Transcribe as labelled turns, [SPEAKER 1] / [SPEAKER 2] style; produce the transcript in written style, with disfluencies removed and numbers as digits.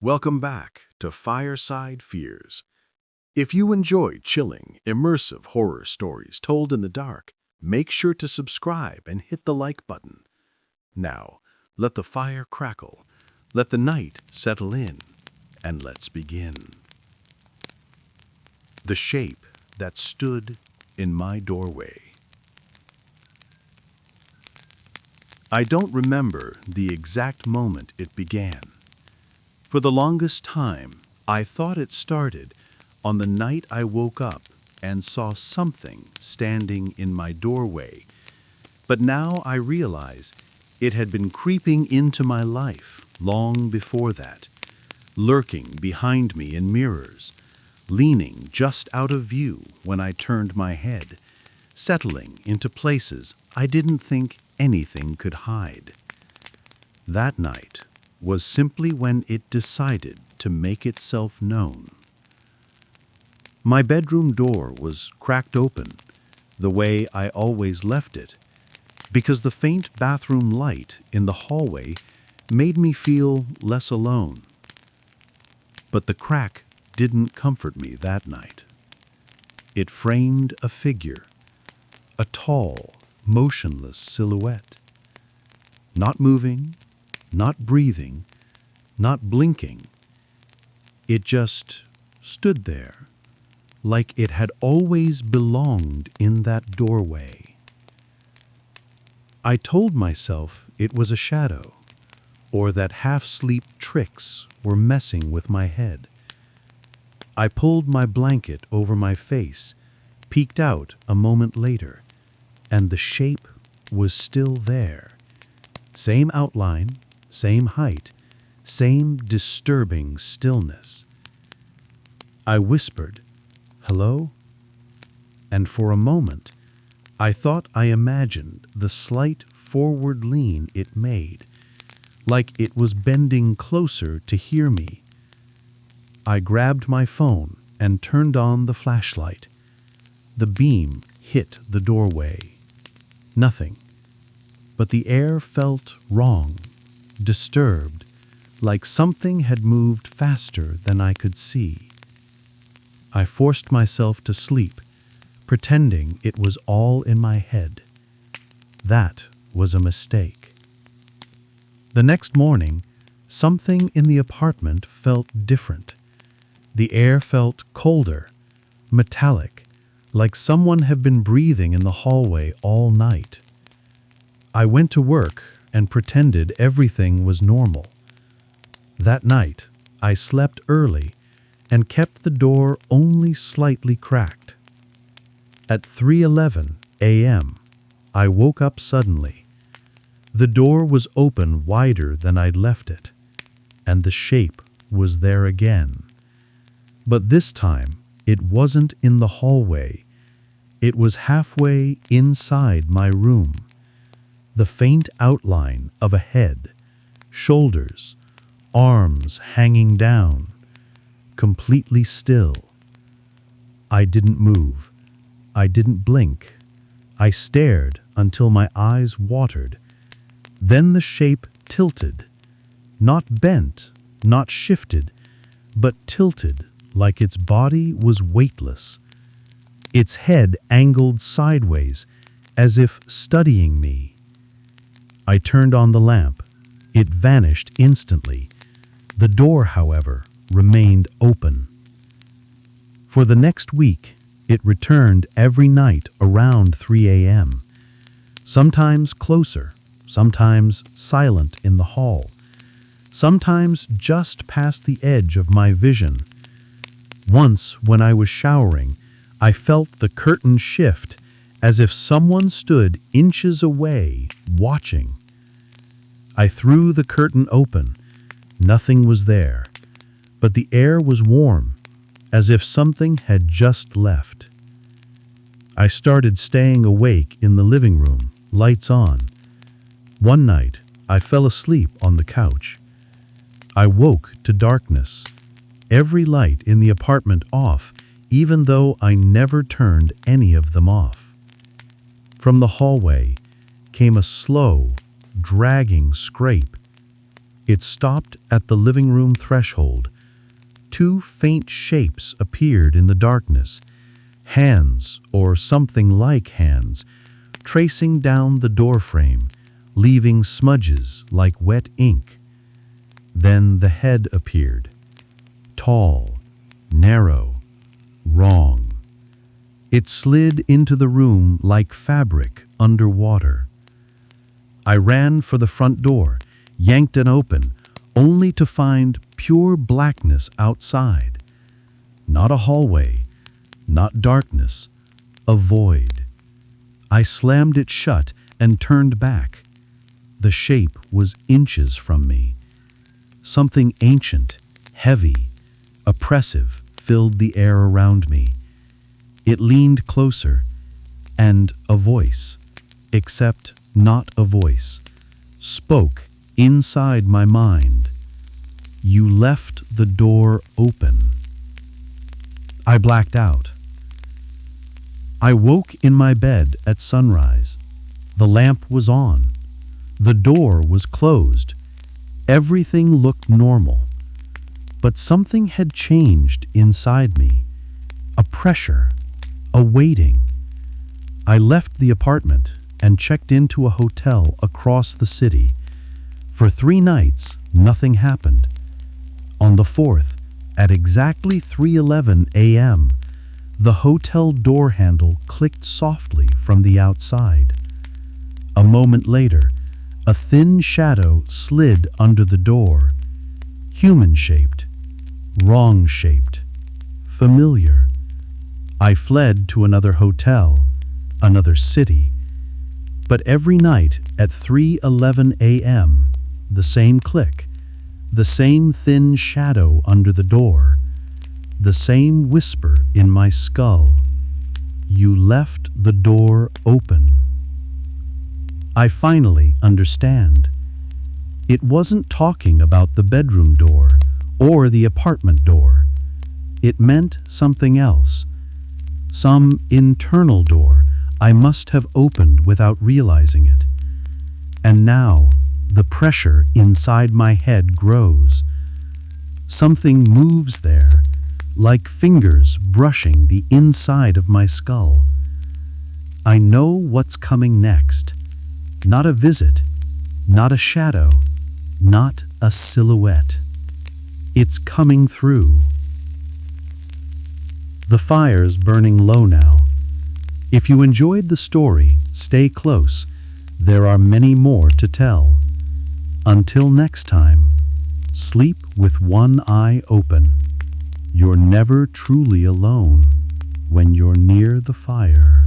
[SPEAKER 1] Welcome back to Fireside Fears. If you enjoy chilling, immersive horror stories told in the dark, make sure to subscribe and hit the like button. Now, let the fire crackle, let the night settle in, and let's begin. The shape that stood in my doorway. I don't remember the exact moment it began. For the longest time, I thought it started on the night I woke up and saw something standing in my doorway. But now I realize it had been creeping into my life long before that, lurking behind me in mirrors, leaning just out of view when I turned my head, settling into places I didn't think anything could hide. That night was simply when it decided to make itself known. My bedroom door was cracked open, the way I always left it, because the faint bathroom light in the hallway made me feel less alone. But the crack didn't comfort me that night. It framed a figure, a tall, motionless silhouette. Not moving, not breathing, not blinking. It just stood there, like it had always belonged in that doorway. I told myself it was a shadow, or that half-sleep tricks were messing with my head. I pulled my blanket over my face, peeked out a moment later, and the shape was still there. Same outline, same height, same disturbing stillness. I whispered, "Hello?" And for a moment, I thought I imagined the slight forward lean it made, like it was bending closer to hear me. I grabbed my phone and turned on the flashlight. The beam hit the doorway. Nothing. But the air felt wrong, disturbed, like something had moved faster than I could see. I forced myself to sleep, pretending it was all in my head. That was a mistake. The next morning, something in the apartment felt different. The air felt colder, metallic, like someone had been breathing in the hallway all night. I went to work and pretended everything was normal. That night, I slept early and kept the door only slightly cracked. At 3:11 a.m., I woke up suddenly. The door was open wider than I'd left it, and the shape was there again. But this time, it wasn't in the hallway. It was halfway inside my room. The faint outline of a head, shoulders, arms hanging down, completely still. I didn't move. I didn't blink. I stared until my eyes watered. Then the shape tilted, not bent, not shifted, but tilted like its body was weightless. Its head angled sideways, as if studying me. I turned on the lamp. It vanished instantly. The door, however, remained open. For the next week, it returned every night around 3 a.m., sometimes closer, sometimes silent in the hall, sometimes just past the edge of my vision. Once, when I was showering, I felt the curtain shift, as if someone stood inches away, watching. I threw the curtain open. Nothing was there, but the air was warm, as if something had just left. I started staying awake in the living room, lights on. One night, I fell asleep on the couch. I woke to darkness, every light in the apartment off, even though I never turned any of them off. From the hallway came a slow, dragging scrape. It stopped at the living room threshold. Two faint shapes appeared in the darkness, hands or something like hands, tracing down the doorframe, leaving smudges like wet ink. Then the head appeared, tall, narrow, wrong. It slid into the room like fabric underwater. I ran for the front door, yanked it open, only to find pure blackness outside. Not a hallway, not darkness, a void. I slammed it shut and turned back. The shape was inches from me. Something ancient, heavy, oppressive filled the air around me. It leaned closer, and a voice, except not a voice, spoke inside my mind. You left the door open. I blacked out. I woke in my bed at sunrise. The lamp was on. The door was closed. Everything looked normal. But something had changed inside me. A pressure, a waiting. I left the apartment and checked into a hotel across the city. For 3 nights, nothing happened. On the 4th, at exactly 3:11 a.m., the hotel door handle clicked softly from the outside. A moment later, a thin shadow slid under the door, human-shaped, wrong-shaped, familiar. I fled to another hotel, another city. But every night at 3:11 a.m., the same click, the same thin shadow under the door, the same whisper in my skull. You left the door open. I finally understand. It wasn't talking about the bedroom door or the apartment door. It meant something else. Some internal door I must have opened without realizing it. And now, the pressure inside my head grows. Something moves there, like fingers brushing the inside of my skull. I know what's coming next. Not a visit, not a shadow, not a silhouette. It's coming through. The fire's burning low now. If you enjoyed the story, stay close. There are many more to tell. Until next time, sleep with one eye open. You're never truly alone when you're near the fire.